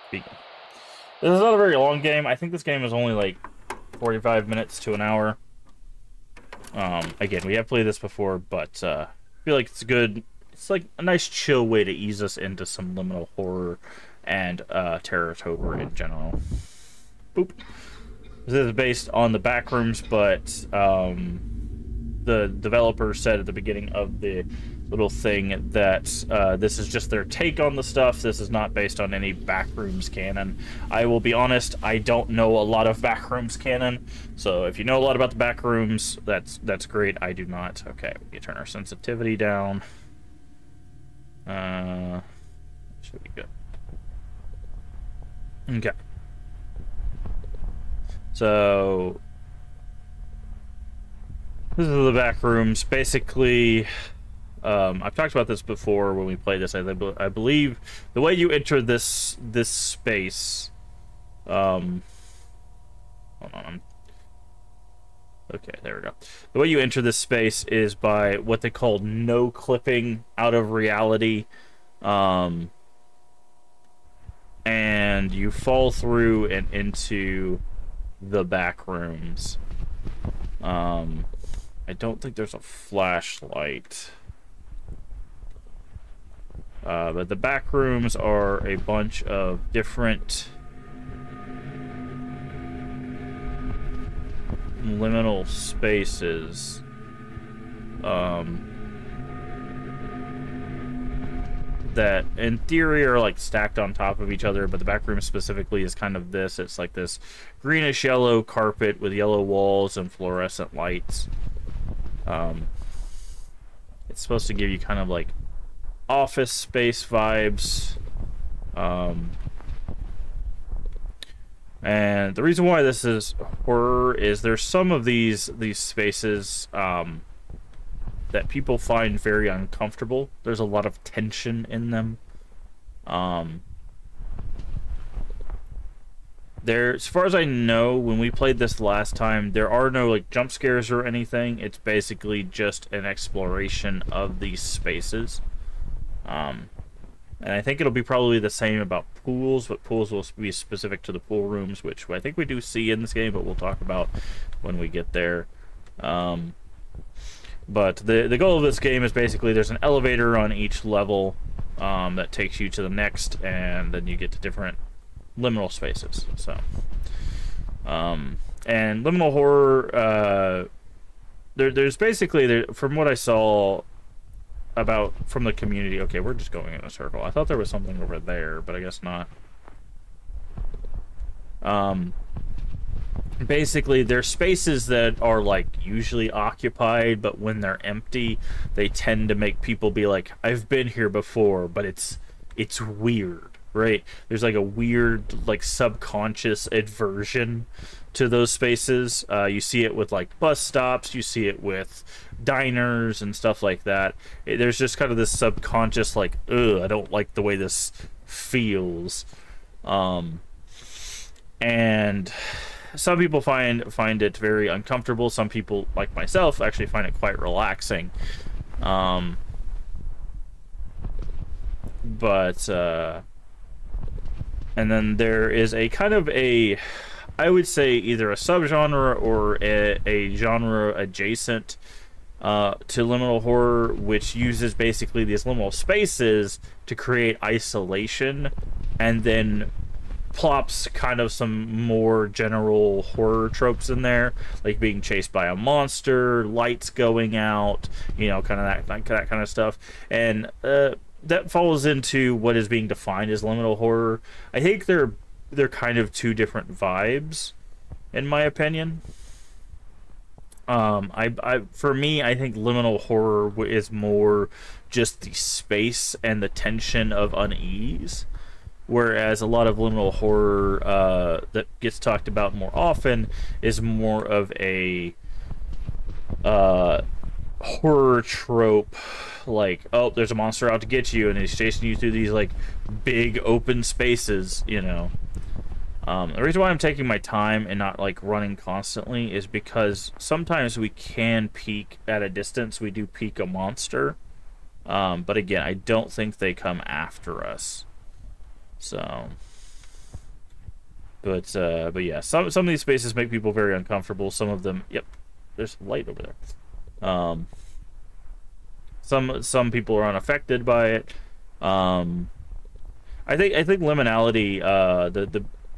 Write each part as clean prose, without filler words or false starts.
Speaking. This is not a very long game. I think this game is only like 45 minutes to an hour. Again, we have played this before, but I feel like it's good. It's like a nice chill way to ease us into some liminal horror and Terrortober in general. Boop. This is based on the Backrooms, but the developer said at the beginning of the little thing that this is just their take on the stuff. This is not based on any Backrooms canon. I will be honest, I don't know a lot of Backrooms canon, so if you know a lot about the Backrooms, that's great. I do not. Okay, we can turn our sensitivity down. Should be good. Okay. So this is the Backrooms. Basically, I've talked about this before when we played this. I believe the way you enter this space. Hold on. Okay, there we go. The way you enter this space is by what they call no clipping out of reality, and you fall through and into the Backrooms. I don't think there's a flashlight. But the Backrooms are a bunch of different liminal spaces. That in theory are like stacked on top of each other, but the Backroom specifically is kind of this. It's like this greenish yellow carpet with yellow walls and fluorescent lights. It's supposed to give you kind of like office space vibes. And the reason why this is horror is there's some of these spaces that people find very uncomfortable. There's a lot of tension in them. As far as I know, when we played this last time, there are no like jump scares or anything. It's basically just an exploration of these spaces. And I think it'll be probably the same about pools, but pools will be specific to the pool rooms, which I think we do see in this game, but we'll talk about when we get there. But the goal of this game is basically there's an elevator on each level that takes you to the next, and then you get to different liminal spaces. So, and liminal horror, there's basically, from what I saw from the community. Okay, we're just going in a circle. I thought there was something over there, but I guess not. Basically, there's spaces that are like usually occupied, but when they're empty, they tend to make people be like, I've been here before, but it's weird, right? There's like a weird, like, subconscious aversion to those spaces. You see it with like bus stops, you see it with diners and stuff like that. There's just kind of this subconscious like, ugh, I don't like the way this feels. And some people find it very uncomfortable. Some people, like myself, actually find it quite relaxing. And then there is a kind of a, I would say, either a subgenre or a genre adjacent to liminal horror, which uses basically these liminal spaces to create isolation, and then plops kind of some more general horror tropes in there, like being chased by a monster, lights going out, you know, kind of that kind of stuff. And that falls into what is being defined as liminal horror. I think they're kind of two different vibes, in my opinion. For me, I think liminal horror is more just the space and the tension of unease, whereas a lot of liminal horror that gets talked about more often is more of a horror trope, like, oh, there's a monster out to get you, and he's chasing you through these like big open spaces, you know. The reason why I'm taking my time and not like running constantly is because sometimes we can peek at a distance. We do peek a monster, but again, I don't think they come after us. So But yeah, some of these spaces make people very uncomfortable. Some of them, yep, there's light over there. Some people are unaffected by it. I think liminality,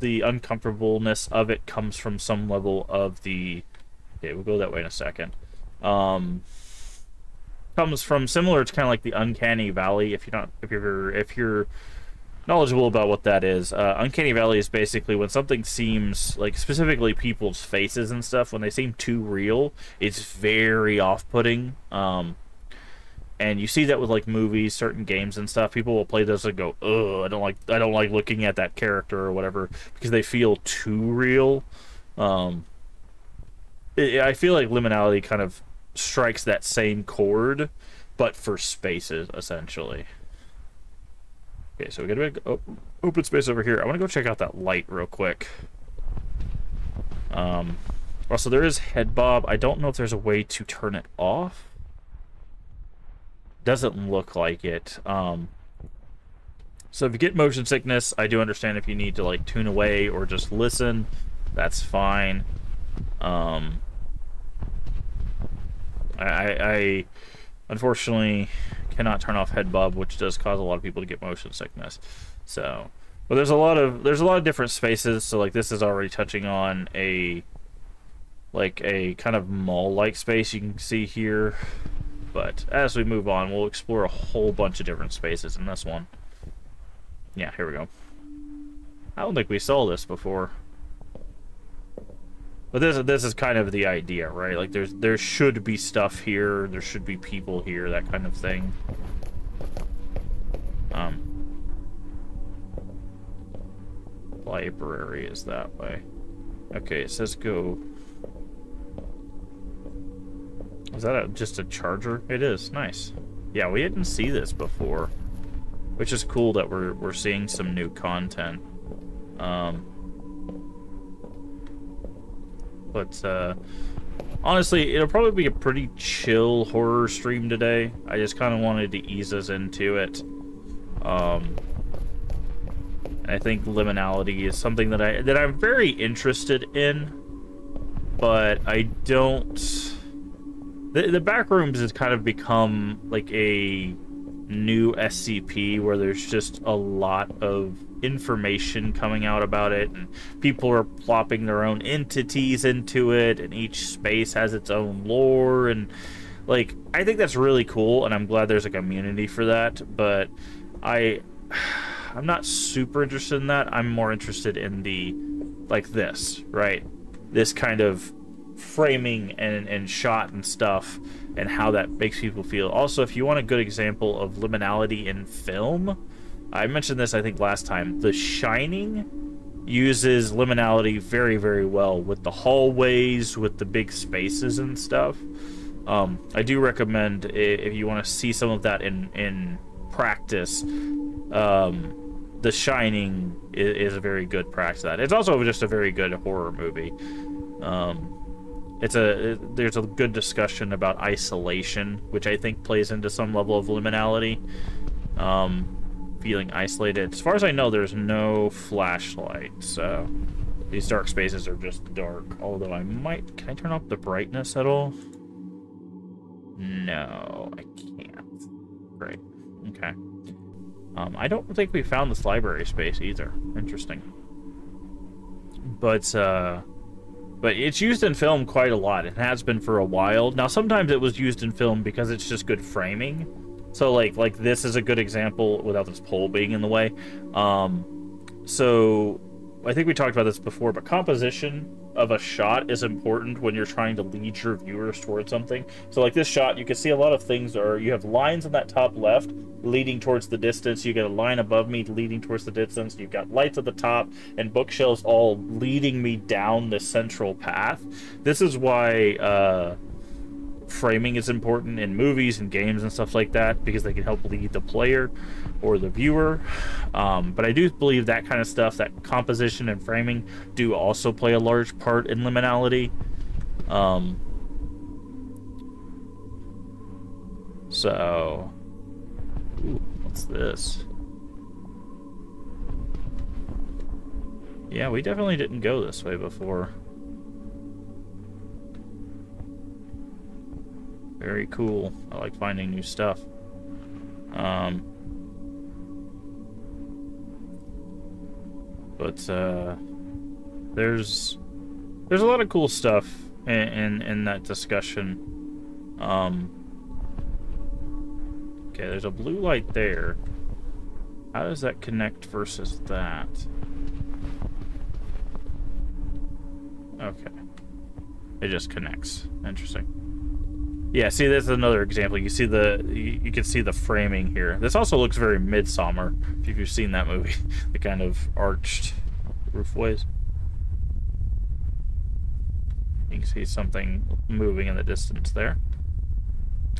the uncomfortableness of it comes from some level of the. Okay, we'll go that way in a second. Comes from similar to kind of like the uncanny valley. If you're knowledgeable about what that is, uncanny valley is basically when something seems like, specifically people's faces and stuff, when they seem too real, it's very off-putting. And you see that with like movies, certain games and stuff. People will play those and go, "Ugh, I don't like looking at that character or whatever," because they feel too real. I feel like liminality kind of strikes that same chord, but for spaces essentially. Okay, so we got a big open space over here. I want to go check out that light real quick. Also, there is head bob. I don't know if there's a way to turn it off. Doesn't look like it. So if you get motion sickness, I do understand if you need to like tune away or just listen. That's fine. I unfortunately cannot turn off head bob, which does cause a lot of people to get motion sickness. So, but there's a lot of different spaces. So like this is already touching on a kind of mall-like space you can see here. But as we move on, we'll explore a whole bunch of different spaces in this one. Yeah, here we go. I don't think we saw this before. But this is kind of the idea, right? Like there should be stuff here, there should be people here, that kind of thing. Library is that way. Okay, it says go. Is that just a charger? It is. Nice. Yeah, we didn't see this before, which is cool that we're seeing some new content. But honestly, it'll probably be a pretty chill horror stream today. I just kind of wanted to ease us into it. I think liminality is something that I'm very interested in, but I don't. The Backrooms has kind of become like a new SCP where there's just a lot of information coming out about it, and people are plopping their own entities into it, and each space has its own lore, and like I think that's really cool, and I'm glad there's a community for that. But I'm not super interested in that. I'm more interested in the like this, right? This kind of framing and shot and stuff, and how that makes people feel. Also, if you want a good example of liminality in film, I mentioned this I think last time. The Shining uses liminality very, very well with the hallways, with the big spaces and stuff. I do recommend, if you want to see some of that in practice, The Shining is a very good practice of that. It's also just a very good horror movie. There's a good discussion about isolation, which I think plays into some level of liminality. Feeling isolated. As far as I know, there's no flashlight, so these dark spaces are just dark. Although can I turn up the brightness at all? No, I can't. Great. Okay. I don't think we found this library space either. Interesting. But it's used in film quite a lot. It has been for a while. Now, sometimes it was used in film because it's just good framing. So, like this is a good example without this pole being in the way. So, I think we talked about this before, but composition of a shot is important when you're trying to lead your viewers towards something. So, like this shot, you can see a lot of things you have lines on that top left leading towards the distance. You get a line above me leading towards the distance. You've got lights at the top and bookshelves all leading me down the central path. This is why framing is important in movies and games and stuff like that, because they can help lead the player or the viewer. But I do believe that kind of stuff, that composition and framing, do also play a large part in liminality. So, ooh, what's this? Yeah, we definitely didn't go this way before. Very cool. I like finding new stuff. But there's a lot of cool stuff in that discussion. Okay, there's a blue light there. How does that connect versus that? Okay. It just connects. Interesting. Yeah, see, that's another example. You see you can see the framing here. This also looks very Midsummer, if you've seen that movie. The kind of arched roofways. You can see something moving in the distance there.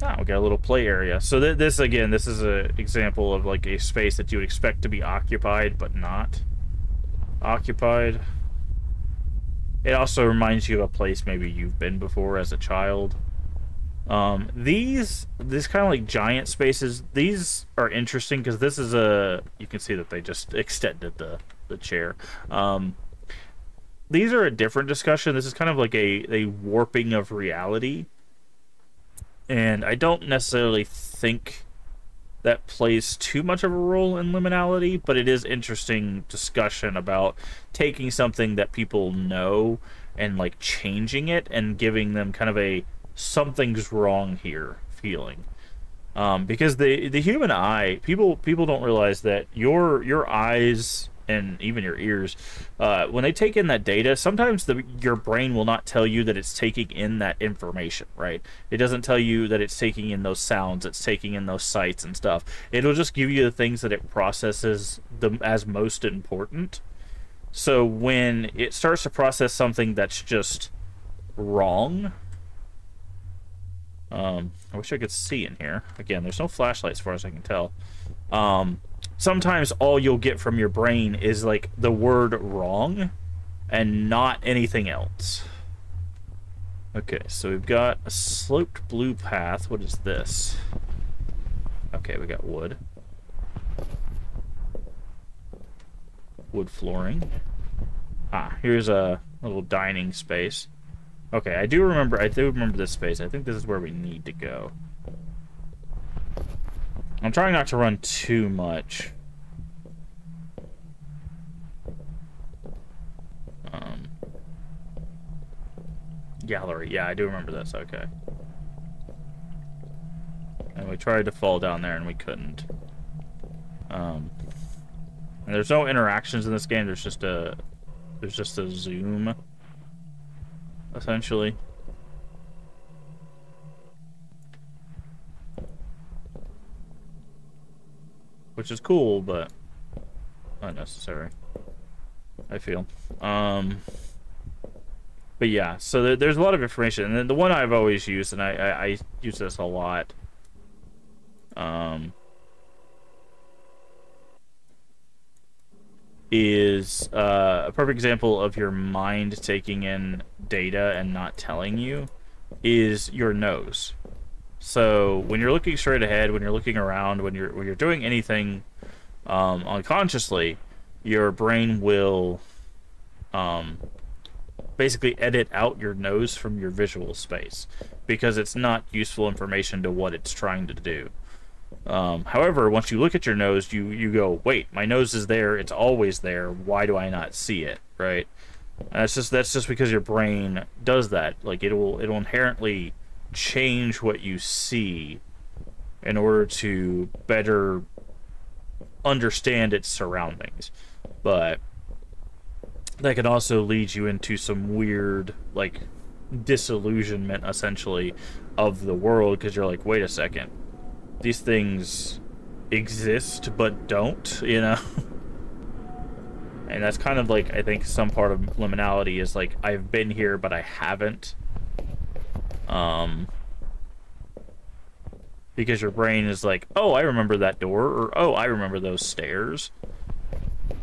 Ah, we got a little play area. So this is an example of like a space that you would expect to be occupied, but not occupied. It also reminds you of a place maybe you've been before as a child. These kind of like giant spaces, these are interesting because this is you can see that they just extended the chair. These are a different discussion. This is kind of like a warping of reality. And I don't necessarily think that plays too much of a role in liminality, but it is interesting discussion about taking something that people know and like changing it and giving them kind of a something's wrong here feeling. Because the human eye, people don't realize that your eyes and even your ears, when they take in that data, sometimes your brain will not tell you that it's taking in that information, right? It doesn't tell you that it's taking in those sounds, it's taking in those sights and stuff. It'll just give you the things that it processes as most important. So when it starts to process something that's just wrong, I wish I could see in here. Again, there's no flashlights as far as I can tell. Sometimes all you'll get from your brain is like the word wrong and not anything else. Okay, so we've got a sloped blue path. What is this? Okay, we got wood. Wood flooring. Ah, here's a little dining space. Okay, I do remember this space. I think this is where we need to go. I'm trying not to run too much. Gallery. Yeah, I do remember this. Okay. And we tried to fall down there and we couldn't. And there's no interactions in this game. There's just a zoom, essentially. Which is cool, but unnecessary, I feel. But yeah, so there's a lot of information, and then the one I've always used, and I use this a lot, is a perfect example of your mind taking in data and not telling you, is your nose. So when you're looking straight ahead, when you're looking around, when you're doing anything unconsciously, your brain will basically edit out your nose from your visual space because it's not useful information to what it's trying to do. However, once you look at your nose, you go, wait, my nose is there, it's always there, why do I not see it, right? And that's just because your brain does that. Like it'll inherently change what you see in order to better understand its surroundings. But that can also lead you into some weird, like, disillusionment, essentially, of the world, because you're like, wait a second, these things exist but don't, you know? And that's kind of like, I think, some part of liminality is like, I've been here but I haven't. Because your brain is like, oh, I remember that door, or oh, I remember those stairs.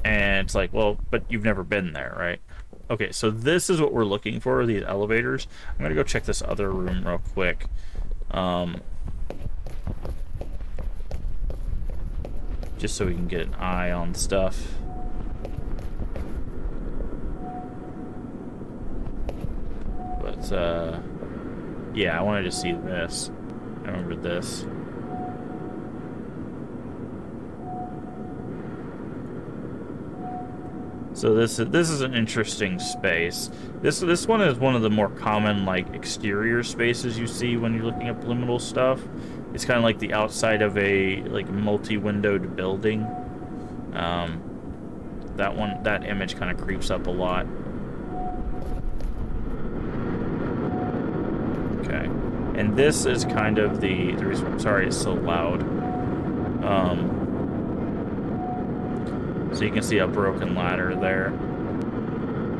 And it's like, well, but you've never been there, right? Okay, so this is what we're looking for, these elevators. I'm gonna go check this other room real quick. Just so we can get an eye on stuff. yeah, I wanted to see this. I remember this. So this is an interesting space. This one is one of the more common like exterior spaces you see when you're looking at liminal stuff. It's kind of like the outside of a like multi-windowed building. That image kind of creeps up a lot. Okay, and this is kind of the reason. I'm sorry it's so loud. So you can see a broken ladder there.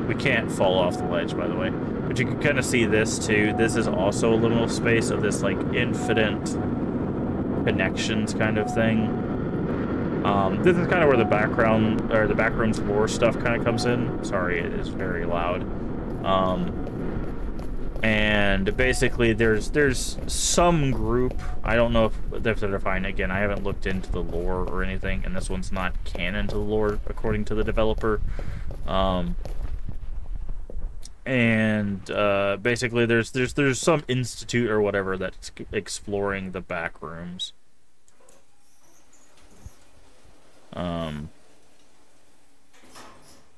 We can't fall off the ledge, by the way. But you can kind of see this, too. This is also a liminal space of this, like, infinite connections kind of thing. This is kind of where the background, or the backroom's lore stuff kind of comes in. Sorry, it is very loud. And basically, there's some group. I don't know if they're defined. Again, I haven't looked into the lore or anything, and this one's not canon to the lore according to the developer. Basically, there's some institute or whatever that's exploring the back rooms.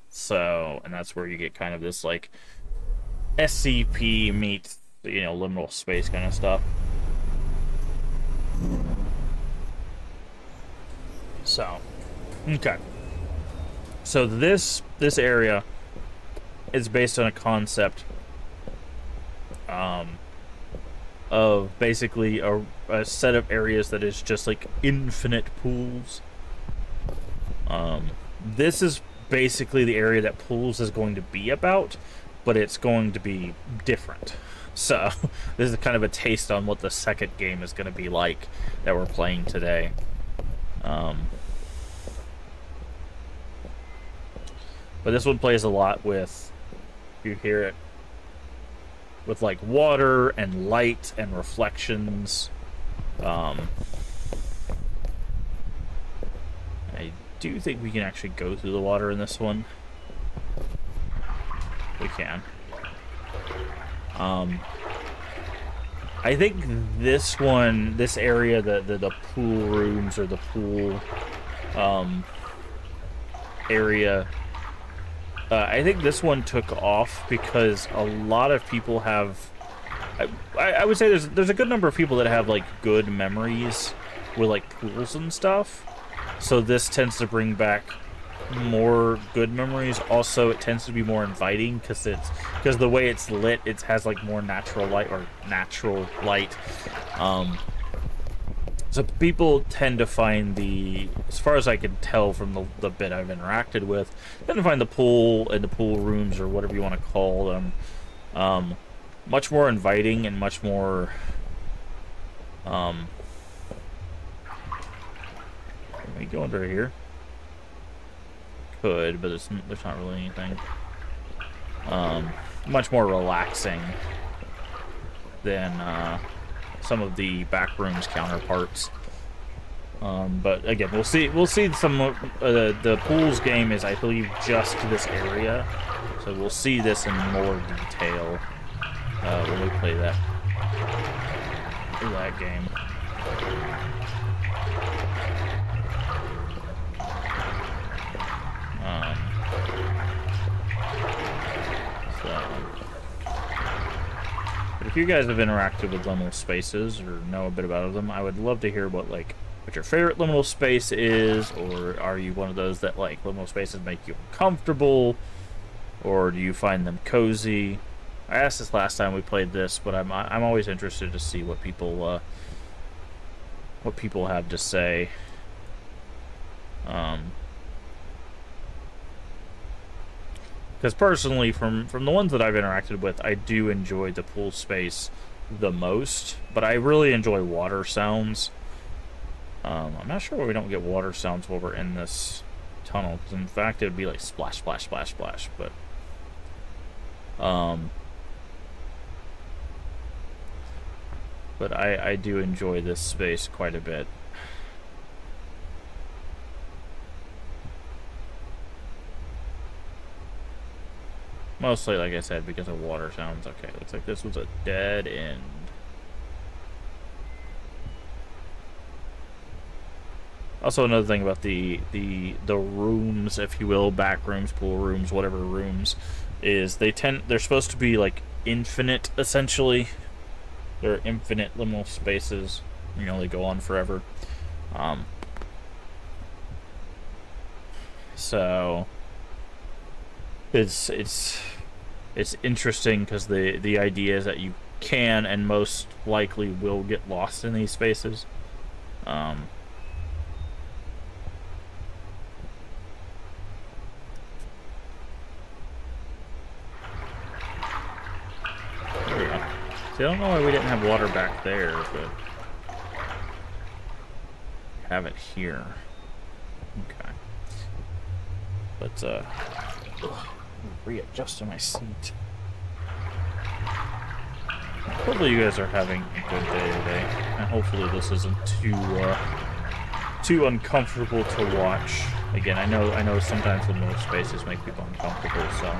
So, and that's where you get kind of this like SCP meets, you know, liminal space kind of stuff. So, okay. So this area is based on a concept of basically a set of areas that is just like infinite pools. This is basically the area that pools is going to be about, but it's going to be different. So this is kind of a taste on what the second game is going to be like that we're playing today. But this one plays a lot with, you hear it, with like water and light and reflections. I do think we can actually go through the water in this one. We can. I think this one, this area, the pool rooms or the pool area, I think this one took off because a lot of people have. I would say there's a good number of people that have like good memories with like pools and stuff. So this tends to bring back more good memories. Also, it tends to be more inviting because the way it's lit, it has like more natural light. So people tend to find as far as I can tell from the bit I've interacted with, tend to find the pool and the pool rooms or whatever you want to call them, much more inviting and much more. Can we go under here? Could, but there's not really anything. Much more relaxing than some of the backrooms counterparts. But again, we'll see some of the pools game is, I believe, just this area, so we'll see this in more detail when we play that game. But if you guys have interacted with liminal spaces or know a bit about them, I would love to hear what your favorite liminal space is, or are you one of those that like liminal spaces make you uncomfortable, or do you find them cozy? I asked this last time we played this, but I'm always interested to see what people have to say. Because personally, from the ones that I've interacted with, I do enjoy the pool space the most, but I really enjoy water sounds. I'm not sure why we don't get water sounds while we're in this tunnel, because in fact it would be like splash, splash, splash, splash, but I do enjoy this space quite a bit. Mostly, like I said, because of water sounds. Okay, looks like this was a dead end. Also, another thing about the rooms, if you will, back rooms, pool rooms, whatever rooms, is they're supposed to be like infinite, essentially. They're infinite liminal spaces. You know, they go on forever. So it's interesting because the idea is that you can and most likely will get lost in these spaces. There we go. See, I don't know why we didn't have water back there, but we have it here. Okay. But readjust to my seat. Hopefully you guys are having a good day today, and hopefully this isn't too uncomfortable to watch. Again, I know sometimes the most spaces make people uncomfortable, so.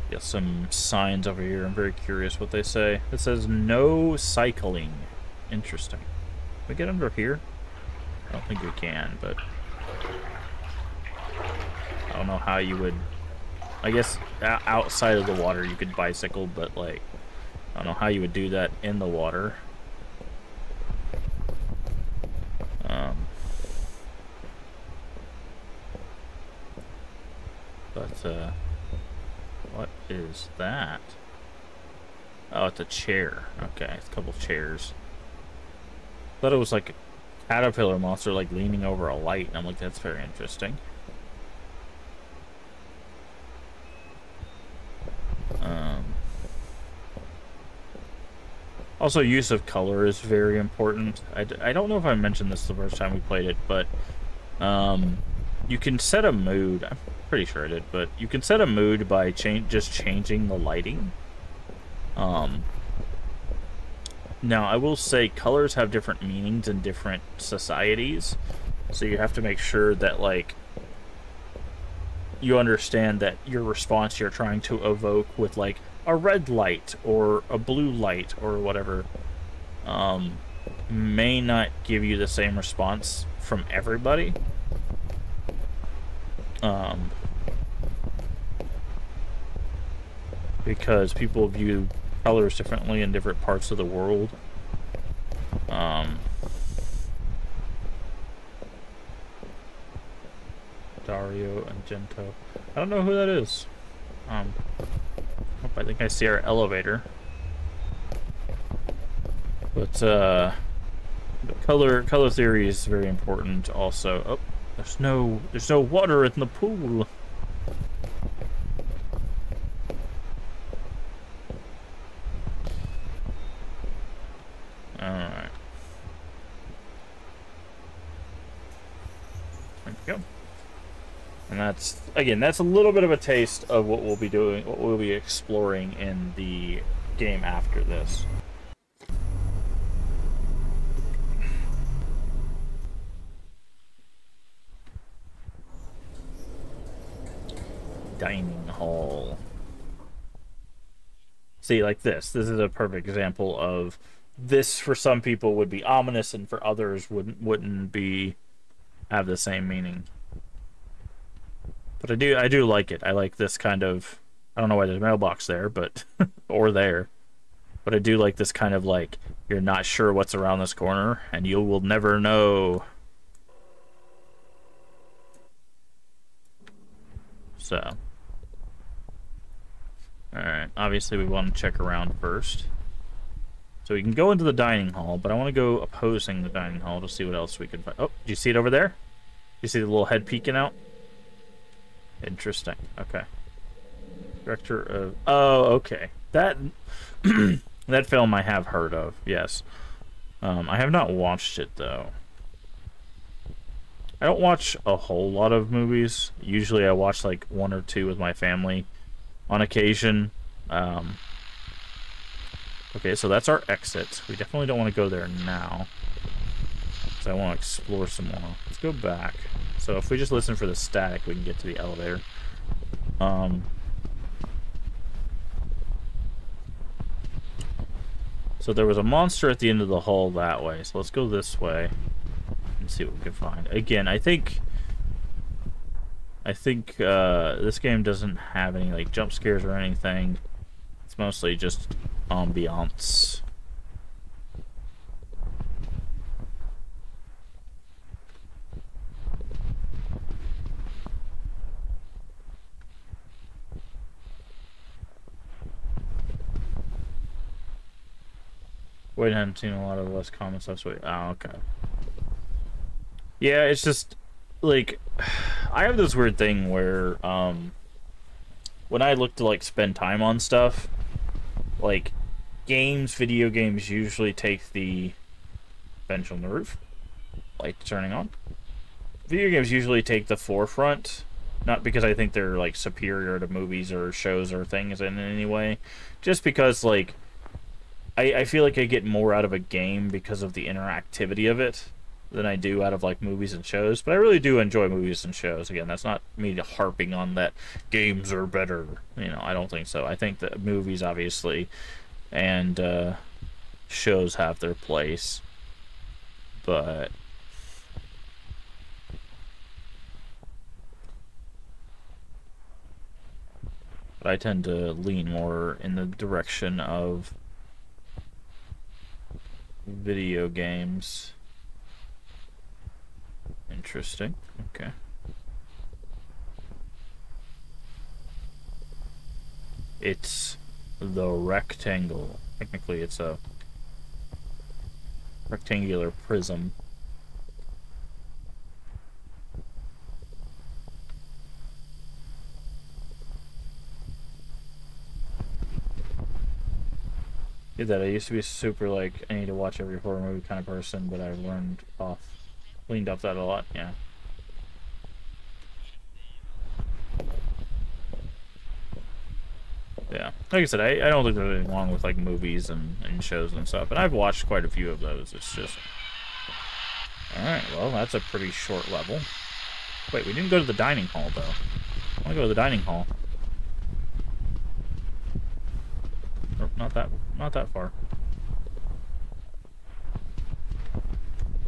Got some signs over here. I'm very curious what they say. It says no cycling. Interesting. Can we get under here? I don't think we can, but I don't know how you would. I guess outside of the water you could bicycle, but like I don't know how you would do that in the water. What is that? Oh, it's a chair. Okay, it's a couple of chairs. Thought it was like a caterpillar monster, like leaning over a light, and I'm like, that's very interesting. Also, use of color is very important. I don't know if I mentioned this the first time we played it, but you can set a mood. I'm pretty sure I did, but you can set a mood by just changing the lighting. Now, I will say colors have different meanings in different societies, so you have to make sure that, like, you understand that your response you're trying to evoke with, like, a red light or a blue light or whatever may not give you the same response from everybody. Because people view colors differently in different parts of the world. Dario Argento. I don't know who that is. I think I see our elevator. But the color theory is very important also. Oh, there's no water in the pool. Alright. There we go. And that's, again, that's a little bit of a taste of what we'll be doing, what we'll be exploring in the game after this. Dining hall. See, like this is a perfect example of this. For some people would be ominous, and for others wouldn't be have the same meaning. But I do like it. I like this kind of, I don't know why there's a mailbox there, but or there. But I do like this kind of, like, you're not sure what's around this corner and you will never know. So, alright, obviously we want to check around first. So we can go into the dining hall, but I want to go opposing the dining hall to see what else we can find. Oh, do you see it over there? Do you see the little head peeking out? Interesting. Okay. Director of... Oh, okay. That that film I have heard of, yes. I have not watched it, though. I don't watch a whole lot of movies. Usually I watch, like, one or two with my family on occasion. Um, okay, so that's our exit. We definitely don't want to go there now, because I want to explore some more. Let's go back. So if we just listen for the static, we can get to the elevator. So there was a monster at the end of the hall that way, so let's go this way and see what we can find. Again, I think this game doesn't have any like jump scares or anything. It's mostly just ambiance. Wait, I haven't seen a lot of the less common stuff. So oh, okay. Yeah, it's just like I have this weird thing where when I look to like spend time on stuff, like video games usually take the bench on the roof, light turning on. Video games usually take the forefront, not because I think they're like superior to movies or shows or things in any way, just because like I feel like I get more out of a game because of the interactivity of it than I do out of like movies and shows. But I really do enjoy movies and shows. Again, that's not me harping on that games are better. You know, I don't think so. I think that movies obviously and shows have their place, but I tend to lean more in the direction of video games. Interesting. Okay. It's the rectangle. Technically, it's a rectangular prism. Did that. I used to be super like I need to watch every horror movie kind of person, but I leaned off that a lot. Yeah. Yeah. Like I said, I don't think there's anything wrong with like movies and shows and stuff, and I've watched quite a few of those. It's just alright, well, that's a pretty short level. Wait, we didn't go to the dining hall though. I wanna go to the dining hall. Nope, not that far.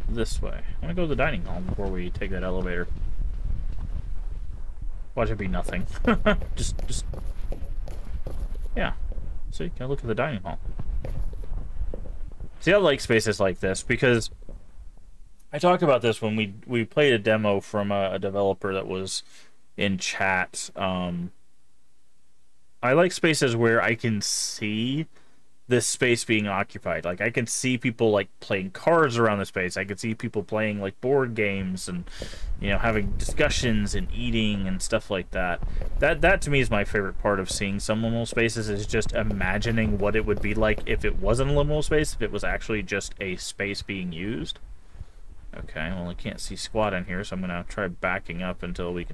This way. I want to go to the dining hall before we take that elevator. Watch it be nothing. just yeah. See, can I look at the dining hall? See, I like spaces like this because I talked about this when we played a demo from a developer that was in chat. I like spaces where I can see this space being occupied. Like, I can see people, like, playing cards around the space. I can see people playing, like, board games and, you know, having discussions and eating and stuff like that. That to me, is my favorite part of seeing some liminal spaces, is just imagining what it would be like if it wasn't a liminal space, if it was actually just a space being used. Okay, well, I can't see squat in here, so I'm going to try backing up until we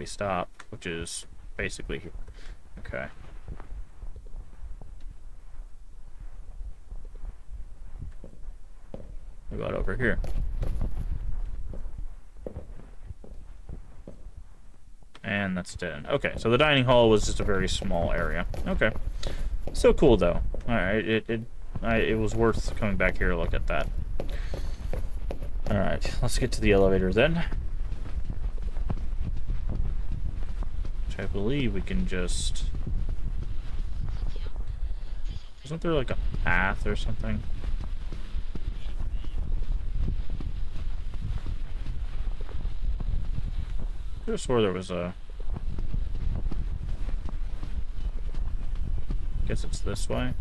stop, which is basically here. Okay. What about over here? And that's dead. Okay, so the dining hall was just a very small area. Okay. So cool, though. Alright, it was worth coming back here to look at that. Alright, let's get to the elevator then. Which I believe we can just... Isn't there like a path or something? I could have swore there was a... Guess it's this way.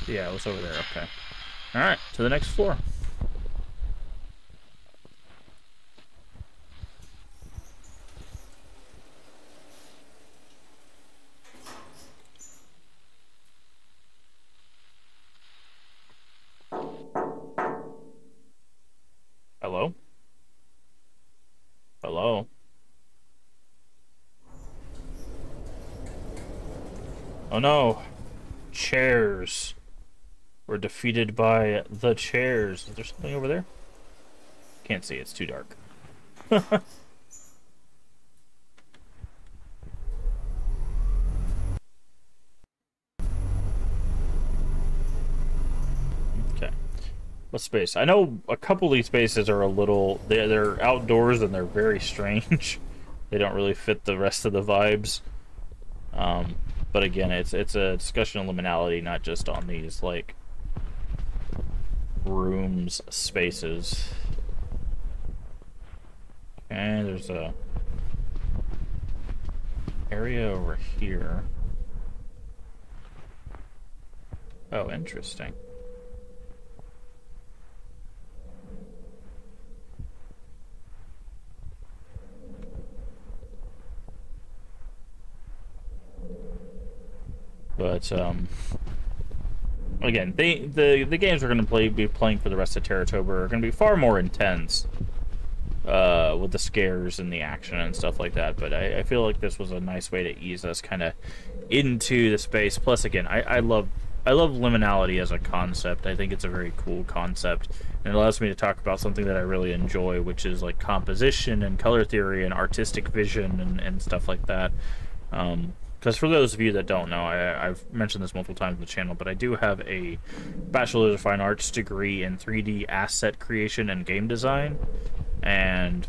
Yeah, it was over there, okay. Alright, to the next floor. Hello? Hello? Oh no! Chairs. We're defeated by the chairs. Is there something over there? Can't see, it's too dark. Okay. What space? I know a couple of these spaces are a little... They're outdoors and they're very strange. They don't really fit the rest of the vibes. But again, it's a discussion of liminality, not just on these, like, rooms, spaces. And there's a area over here. Oh, interesting. But again, the games we're going to be playing for the rest of Terrortober are going to be far more intense with the scares and the action and stuff like that. But I feel like this was a nice way to ease us kind of into the space. Plus, again, I love liminality as a concept. I think it's a very cool concept, and it allows me to talk about something that I really enjoy, which is like composition and color theory and artistic vision and stuff like that. Because for those of you that don't know, I've mentioned this multiple times on the channel, but I do have a Bachelor of Fine Arts degree in 3D asset creation and game design, and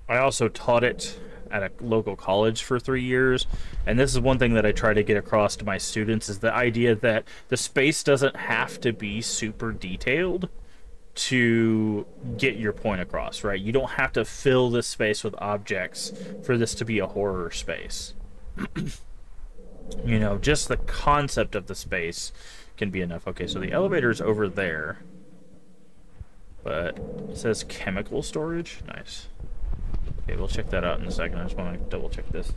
I also taught it at a local college for 3 years. And this is one thing that I try to get across to my students, is the idea that the space doesn't have to be super detailed to get your point across, right? You don't have to fill this space with objects for this to be a horror space. You know, just the concept of the space can be enough. Okay, so the elevator's over there, but it says chemical storage. Nice. Okay, we'll check that out in a second. I just want to double check this.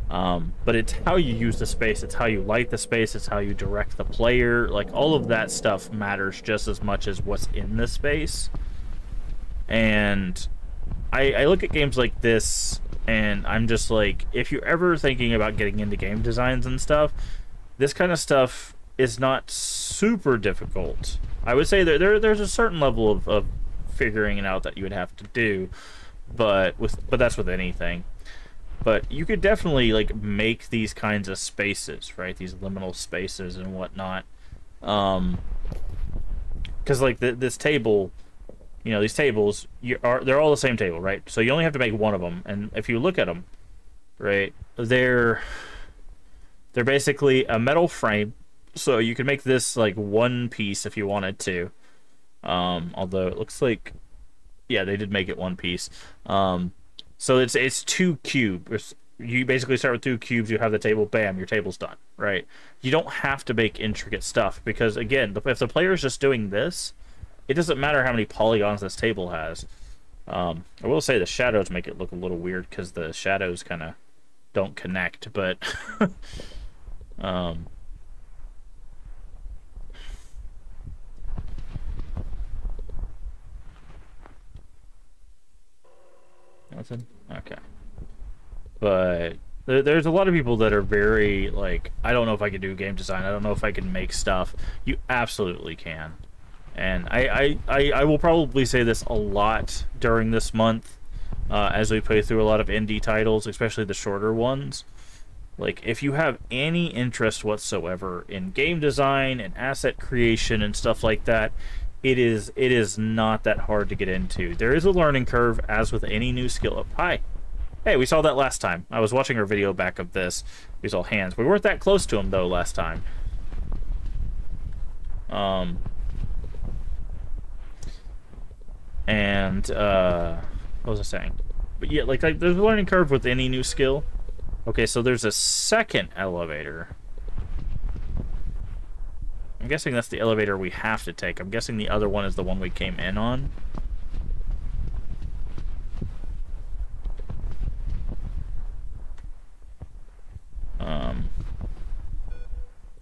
But it's how you use the space, it's how you light the space, it's how you direct the player. Like, all of that stuff matters just as much as what's in the space. And I look at games like this, and I'm just like, if you're ever thinking about getting into game designs and stuff, this kind of stuff is not super difficult. I would say that there's a certain level of figuring it out that you would have to do, but that's with anything. But you could definitely, like, make these kinds of spaces, right? These liminal spaces and whatnot. Because, like, this table, you know, these tables, they're all the same table, right? So you only have to make one of them. And if you look at them, right, they're basically a metal frame. So you can make this, like, one piece if you wanted to. Although it looks like, yeah, they did make it one piece. So it's 2 cubes. You basically start with 2 cubes, you have the table, bam, your table's done, right? You don't have to make intricate stuff, because, again, if the player's just doing this, it doesn't matter how many polygons this table has. I will say the shadows make it look a little weird, because the shadows kind of don't connect, but... Nothing? Okay. But there's a lot of people that are very, like, I don't know if I can do game design, I don't know if I can make stuff. You absolutely can. And I will probably say this a lot during this month, as we play through a lot of indie titles, especially the shorter ones. Like, if you have any interest whatsoever in game design and asset creation and stuff like that, it is not that hard to get into. There is a learning curve, as with any new skill. Hi. Hey, we saw that last time. I was watching our video back of this. We saw hands. We weren't that close to him, though, last time. What was I saying? But yeah, like there's a learning curve with any new skill. Okay, so there's a second elevator. I'm guessing that's the elevator we have to take. I'm guessing the other one is the one we came in on.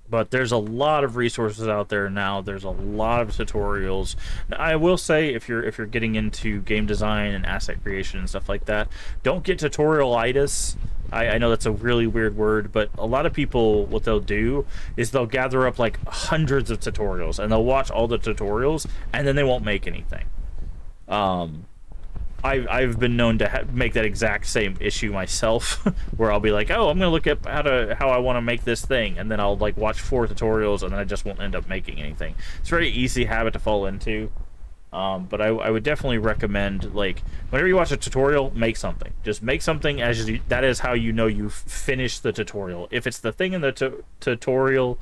But there's a lot of resources out there now. There's a lot of tutorials. Now, I will say, if you're getting into game design and asset creation and stuff like that, don't get tutorial-itis. I know that's a really weird word, but a lot of people, what they'll do is they'll gather up like hundreds of tutorials and they'll watch all the tutorials and then they won't make anything. I've been known to make that exact same issue myself, where I'll be like, oh, I'm gonna look at how I want to make this thing, and then I'll like watch 4 tutorials and then I just won't end up making anything. It's a very easy habit to fall into. But I would definitely recommend, like, whenever you watch a tutorial, make something. Just make something that is how you know you've finished the tutorial. If it's the thing in the tutorial,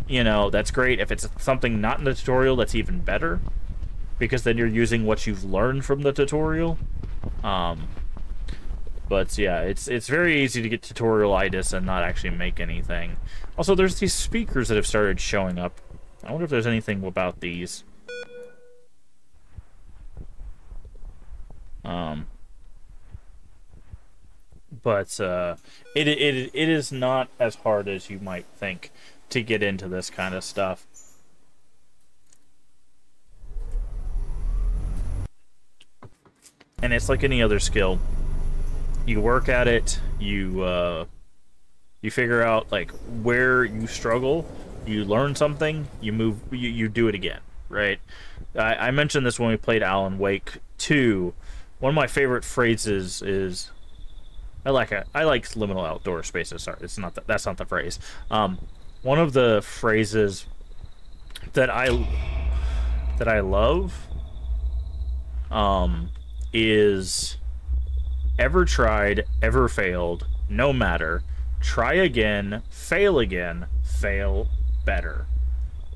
you know, that's great. If it's something not in the tutorial, that's even better, because then you're using what you've learned from the tutorial. But yeah, it's very easy to get tutorial-itis and not actually make anything. Also, there's these speakers that have started showing up. I wonder if there's anything about these. But it is not as hard as you might think to get into this kind of stuff. And it's like any other skill. You work at it, you figure out like where you struggle, you learn something, you move, you do it again, right? I mentioned this when we played Alan Wake 2. One of my favorite phrases is, I like liminal outdoor spaces. Sorry, it's not that's not the phrase. One of the phrases that I love is, ever tried, ever failed, no matter, try again, fail better.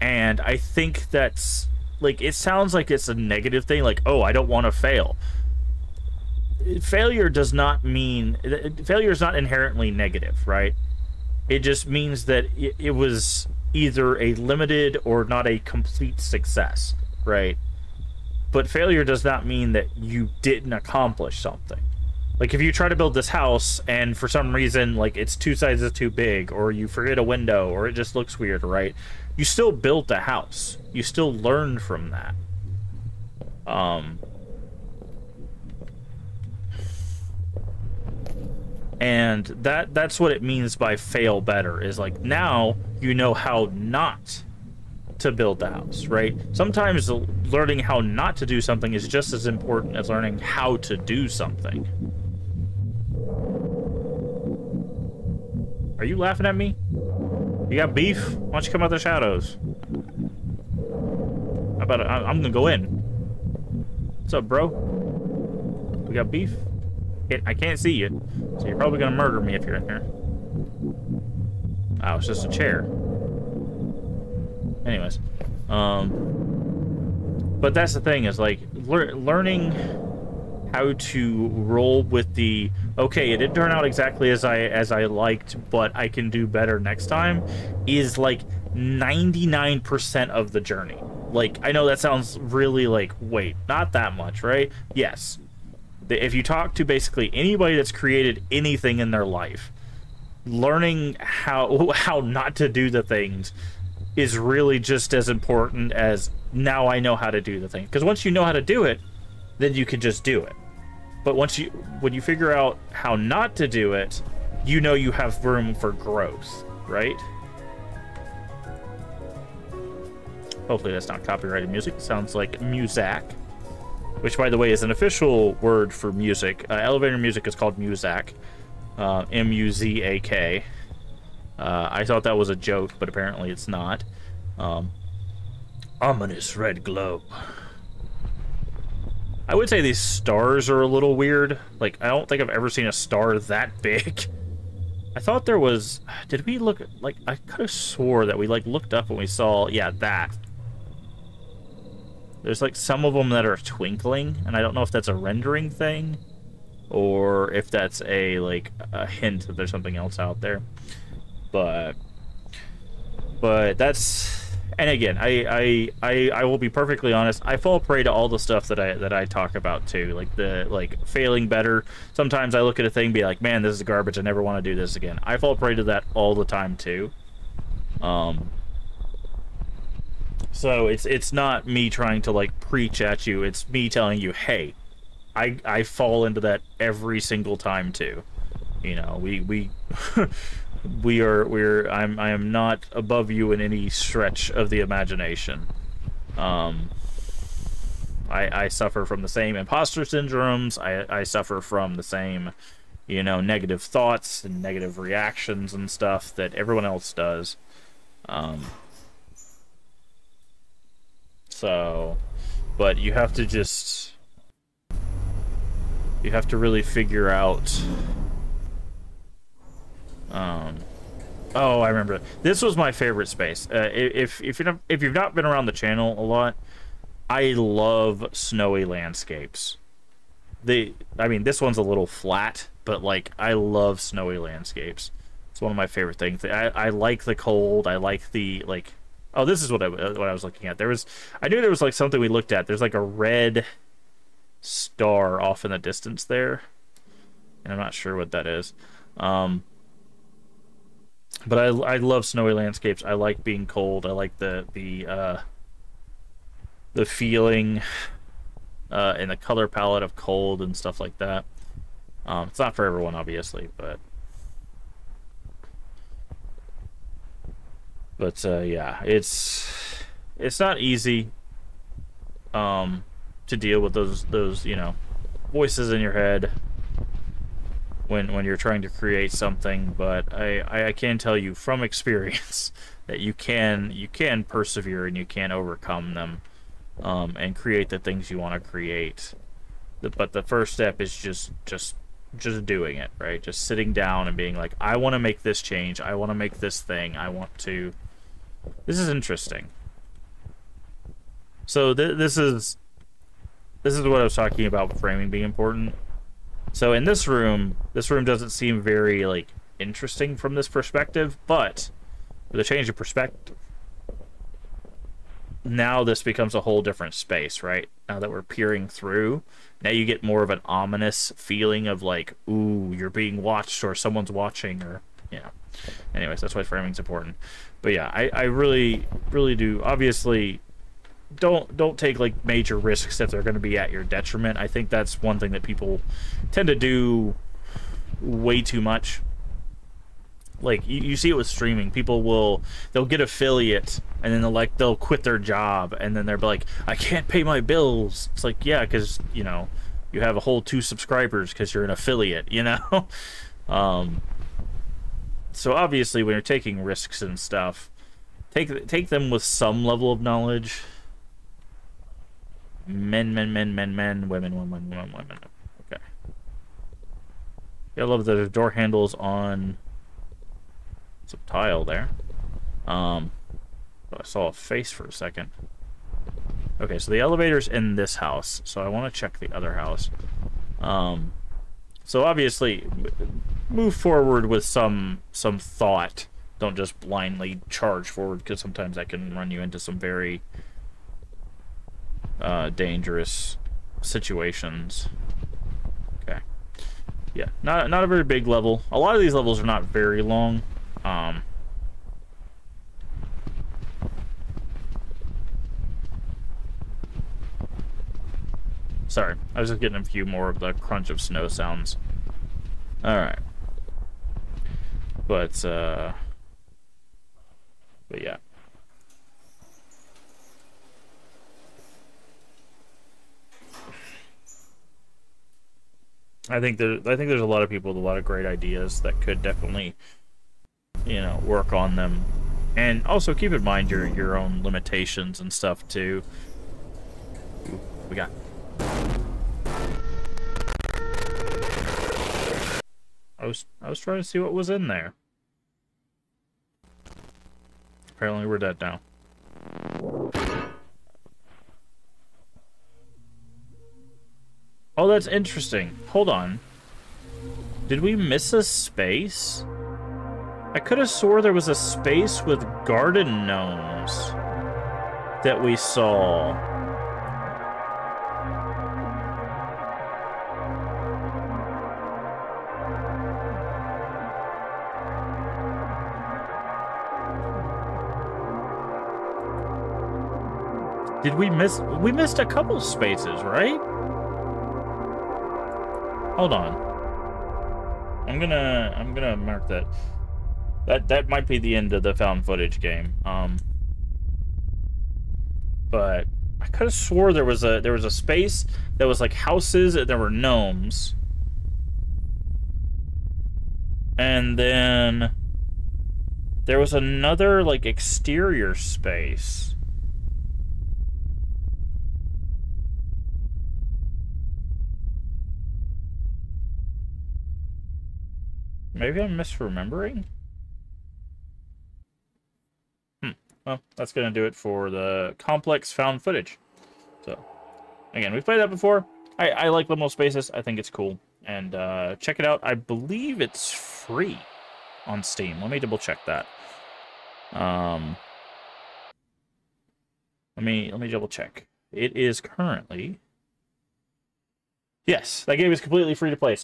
And I think that's, like, it sounds like it's a negative thing, like, oh, I don't want to fail. Failure does not mean, failure is not inherently negative, right? It just means that it was either a limited or not a complete success, right? But failure does not mean that you didn't accomplish something. Like, if you try to build this house and for some reason, like, it's 2 sizes too big, or you forget a window, or it just looks weird, right? You still built a house. You still learned from that. And that's what it means by fail better, is like, now you know how not to build the house, right? Sometimes learning how not to do something is just as important as learning how to do something. Are you laughing at me? You got beef? Why don't you come out of the shadows? How about I'm gonna go in. What's up, bro? We got beef? I can't see you, so you're probably gonna murder me if you're in here. Oh, it's just a chair. Anyways, but that's the thing, is like learning how to roll with the, okay, it didn't turn out exactly as I liked, but I can do better next time, is like 99% of the journey. Like, I know that sounds really like, wait, not that much, right? Yes. If you talk to basically anybody that's created anything in their life, learning how not to do the things is really just as important as, now I know how to do the thing. Because once you know how to do it, then you can just do it. But when you figure out how not to do it, you know you have room for growth, right? Hopefully that's not copyrighted music. It sounds like Muzak, which, by the way, is an official word for music. Elevator music is called Muzak, M-U-Z-A-K. I thought that was a joke, but apparently it's not. Ominous red glow. I would say these stars are a little weird. Like, I don't think I've ever seen a star that big. I thought there was... Did we look... Like, I could have swore that we, like, looked up and we saw... Yeah, that. There's, like, some of them that are twinkling, and I don't know if that's a rendering thing, or if that's a, like, a hint that there's something else out there. But that's... And again, I will be perfectly honest, I fall prey to all the stuff that I talk about too, like failing better. Sometimes I look at a thing and be like, man, this is garbage, I never want to do this again. I fall prey to that all the time too. So it's not me trying to like preach at you, it's me telling you, hey, I fall into that every single time too. You know, we I am not above you in any stretch of the imagination. I suffer from the same imposter syndromes. I suffer from the same, you know, negative thoughts and negative reactions and stuff that everyone else does. So, but you have to just, you have to really figure out, oh, I remember. This was my favorite space. If you've not been around the channel a lot, I love snowy landscapes. I mean, this one's a little flat, but like, I love snowy landscapes. It's one of my favorite things. I like the cold. I like the, like, oh, this is what I was looking at. I knew there was like something we looked at. There's like a red star off in the distance there, and I'm not sure what that is. But I love snowy landscapes. I like being cold. I like the feeling and the color palette of cold and stuff like that. It's not for everyone, obviously, but yeah, it's not easy to deal with those you know, voices in your head when you're trying to create something, but I can tell you from experience that you can persevere and you can overcome them, and create the things you want to create. But the first step is just doing it, right? Just sitting down and being like, I want to make this change. I want to make this thing. This is interesting. So this is what I was talking about with framing being important. So in this room doesn't seem very, like, interesting from this perspective, but with a change of perspective, now this becomes a whole different space, right? Now that we're peering through, now you get more of an ominous feeling of like, ooh, you're being watched or someone's watching, or, you know. Anyways, that's why framing's important. But yeah, I really do. Obviously, don't take like major risks if they're going to be at your detriment. I think that's one thing that people tend to do way too much. Like, you see it with streaming. They'll get affiliate, and then they'll quit their job, and then they're like, I can't pay my bills. It's like, yeah, because, you know, you have a whole 2 subscribers because you're an affiliate, you know? So obviously, when you're taking risks and stuff, take them with some level of knowledge. Men, women. Okay. Yeah, I love that the door handles on some tile there. I saw a face for a second. Okay, so the elevator's in this house, so I want to check the other house. So obviously, move forward with some thought. Don't just blindly charge forward, because sometimes that can run you into some very dangerous situations. Okay. Yeah, not a very big level. A lot of these levels are not very long. Sorry, I was just getting a few more of the crunch of snow sounds. Alright. But yeah. I think there's a lot of people with a lot of great ideas that could definitely, you know, work on them. And also keep in mind your own limitations and stuff too. Ooh, we got. I was trying to see what was in there. Apparently we're dead now. Oh, that's interesting. Hold on. Did we miss a space? I could have swore there was a space with garden gnomes that we saw. Did we miss? We missed a couple spaces, right? Hold on. I'm gonna mark that. That might be the end of the found footage game. But I could have swore there was a space that was like houses and there were gnomes. And then there was another like exterior space. Maybe I'm misremembering? Well, that's going to do it for the complex found footage. So, again, we've played that before. I like liminal spaces. I think it's cool. And check it out. I believe it's free on Steam. Let me double check that. Let me double check. It is currently... Yes, that game is completely free to play.